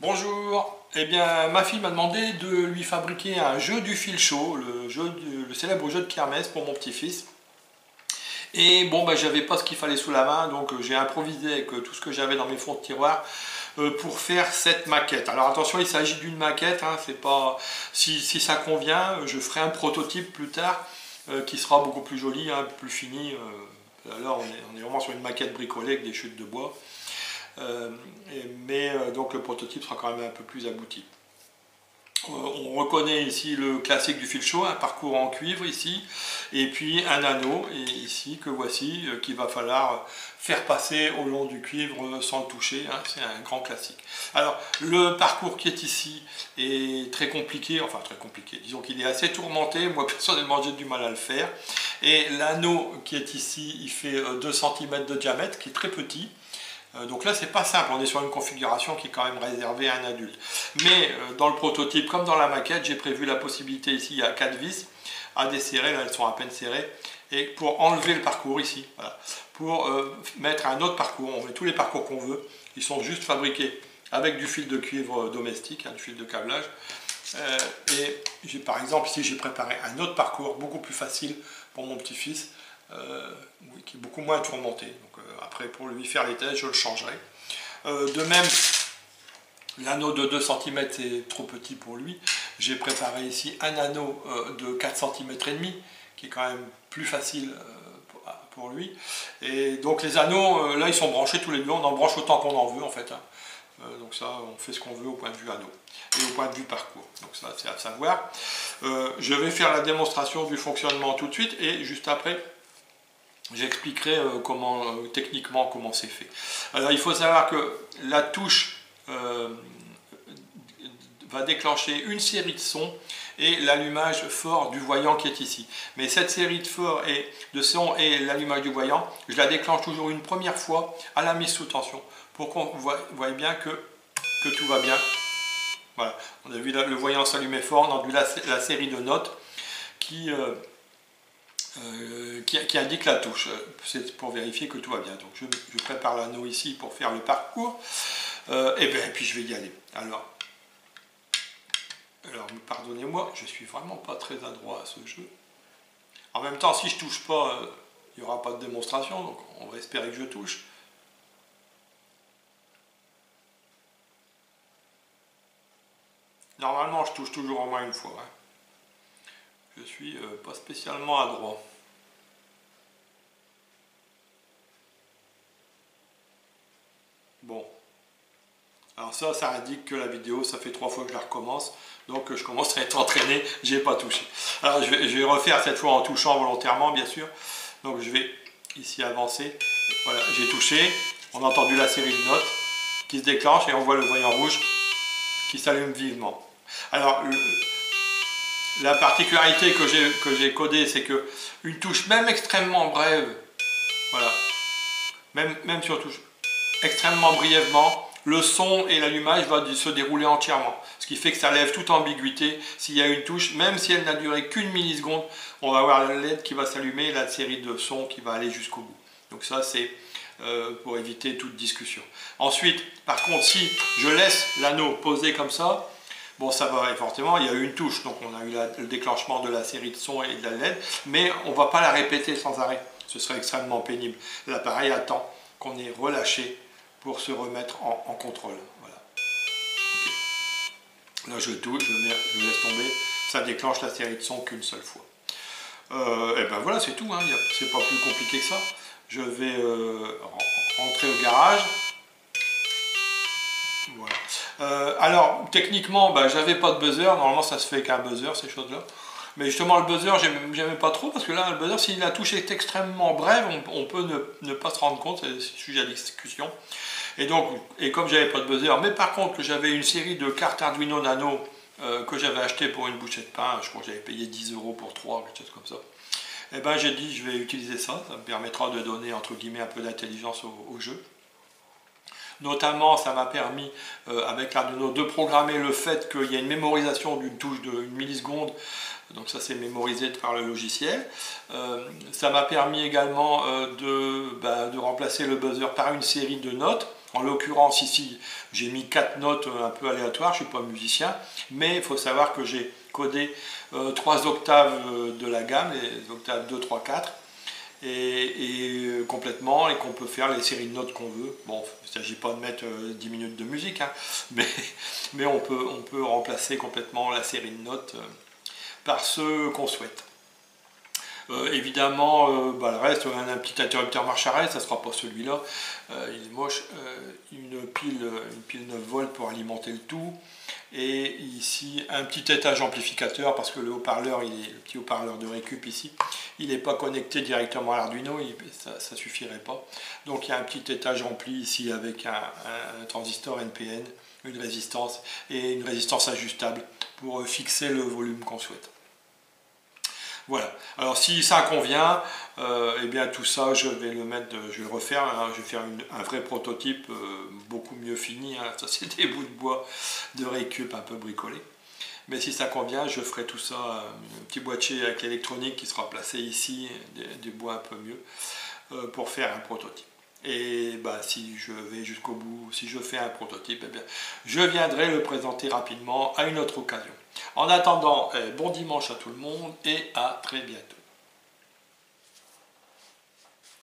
Bonjour, eh bien ma fille m'a demandé de lui fabriquer un jeu du fil chaud, le célèbre jeu de kermesse pour mon petit-fils. Et bon, j'avais pas ce qu'il fallait sous la main, donc j'ai improvisé avec tout ce que j'avais dans mes fonds de tiroir pour faire cette maquette. Alors attention, il s'agit d'une maquette, hein, c'est pas si ça convient, je ferai un prototype plus tard qui sera beaucoup plus joli, hein, plus fini. Là, on est vraiment sur une maquette bricolée avec des chutes de bois. Donc le prototype sera quand même un peu plus abouti. On reconnaît ici le classique du fil chaud, un parcours en cuivre ici, et puis un anneau ici que voici, qu'il va falloir faire passer au long du cuivre sans le toucher, hein, c'est un grand classique. Alors le parcours qui est ici est très compliqué, enfin très compliqué, disons qu'il est assez tourmenté, moi personnellement j'ai du mal à le faire, et l'anneau qui est ici, il fait 2 cm de diamètre, qui est très petit. Donc là c'est pas simple, on est sur une configuration qui est quand même réservée à un adulte. Mais dans le prototype comme dans la maquette, j'ai prévu la possibilité ici, il y a 4 vis à desserrer, là elles sont à peine serrées, et pour enlever le parcours ici, voilà. Pour mettre un autre parcours, on met tous les parcours qu'on veut, ils sont juste fabriqués avec du fil de cuivre domestique, hein, du fil de câblage. Et par exemple ici j'ai préparé un autre parcours beaucoup plus facile pour mon petit-fils, qui est beaucoup moins tourmenté. Donc, après pour lui faire les tests je le changerai. De même l'anneau de 2 cm est trop petit pour lui. J'ai préparé ici un anneau de 4 cm et demi qui est quand même plus facile pour lui. Et donc les anneaux là ils sont branchés tous les deux, on en branche autant qu'on en veut en fait, hein. Donc ça on fait ce qu'on veut au point de vue anneau et au point de vue parcours, donc ça c'est à savoir. Je vais faire la démonstration du fonctionnement tout de suite et juste après j'expliquerai techniquement comment c'est fait. Alors il faut savoir que la touche va déclencher une série de sons et l'allumage fort du voyant qui est ici. Mais cette série de sons et l'allumage du voyant, je la déclenche toujours une première fois à la mise sous tension pour qu'on voit bien que tout va bien. Voilà, on a vu le voyant s'allumer fort, on a vu la série de notes qui indique la touche. C'est pour vérifier que tout va bien. Donc je prépare l'anneau ici pour faire le parcours. Et puis je vais y aller. Alors pardonnez-moi, je suis vraiment pas très adroit à ce jeu. En même temps, si je touche pas, il n'y aura pas de démonstration, donc on va espérer que je touche. Normalement, je touche toujours au moins une fois, hein. Je suis pas spécialement adroit. Bon. Alors ça indique que la vidéo, ça fait 3 fois que je la recommence. Donc je commence à être entraîné, j'ai pas touché. Alors je vais refaire cette fois en touchant volontairement, bien sûr. Donc je vais ici avancer. Voilà, j'ai touché. On a entendu la série de notes qui se déclenche et on voit le voyant rouge qui s'allume vivement. Alors la particularité que j'ai codée, c'est que une touche même extrêmement brève, voilà, même si on touche extrêmement brièvement, le son et l'allumage va se dérouler entièrement. Ce qui fait que ça lève toute ambiguïté. S'il y a une touche, même si elle n'a duré qu'une milliseconde, on va avoir la LED qui va s'allumer et la série de sons qui va aller jusqu'au bout. Donc ça c'est pour éviter toute discussion. Ensuite, par contre, si je laisse l'anneau posé comme ça, bon, ça va, forcément, il y a eu une touche, donc on a eu le déclenchement de la série de sons et de la LED, mais on ne va pas la répéter sans arrêt. Ce serait extrêmement pénible. L'appareil attend qu'on ait relâché pour se remettre en contrôle. Voilà. Okay. Là, je touche, je laisse tomber, ça déclenche la série de sons qu'une seule fois. Et ben voilà, c'est tout, hein. C'est pas plus compliqué que ça. Je vais rentrer au garage. Voilà. Alors, techniquement, j'avais pas de buzzer. Normalement, ça se fait qu'un buzzer, ces choses-là. Mais justement, le buzzer, j'aimais pas trop parce que là, le buzzer, si la touche est extrêmement brève, on peut ne pas se rendre compte, c'est sujet à discussion. Et comme j'avais pas de buzzer, mais par contre, que j'avais une série de cartes Arduino Nano que j'avais acheté pour une bouchée de pain, je crois que j'avais payé 10 € pour 3, quelque chose comme ça. Et ben j'ai dit, je vais utiliser ça, ça me permettra de donner, entre guillemets, un peu d'intelligence au jeu. Notamment, ça m'a permis, avec l'Arduino, de programmer le fait qu'il y a une mémorisation d'une touche de 1 milliseconde. Donc ça, c'est mémorisé par le logiciel. Ça m'a permis également de remplacer le buzzer par une série de notes. En l'occurrence ici, j'ai mis 4 notes un peu aléatoires, je ne suis pas musicien, mais il faut savoir que j'ai codé 3 octaves de la gamme, les octaves 2, 3, 4, complètement, et qu'on peut faire les séries de notes qu'on veut. Bon, il ne s'agit pas de mettre 10 minutes de musique, hein, mais on peut remplacer complètement la série de notes par ce qu'on souhaite. Évidemment, le reste, un petit interrupteur marche arrêt, ça ne sera pas celui-là, il est moche. Une pile 9 volts pour alimenter le tout. Et ici, un petit étage amplificateur, parce que le haut-parleur, le petit haut-parleur de récup ici, il n'est pas connecté directement à l'Arduino, ça ne suffirait pas. Donc il y a un petit étage ampli ici avec un transistor NPN, une résistance et une résistance ajustable pour fixer le volume qu'on souhaite. Voilà, alors si ça convient, eh bien tout ça je vais le mettre, je vais le refaire, hein, je vais faire un vrai prototype beaucoup mieux fini, hein. Ça c'est des bouts de bois de récup un peu bricolés. Mais si ça convient, je ferai tout ça, un petit boîtier avec l'électronique qui sera placé ici, des bois un peu mieux, pour faire un prototype. Et si je vais jusqu'au bout, si je fais un prototype, eh bien, je viendrai le présenter rapidement à une autre occasion. En attendant, bon dimanche à tout le monde et à très bientôt.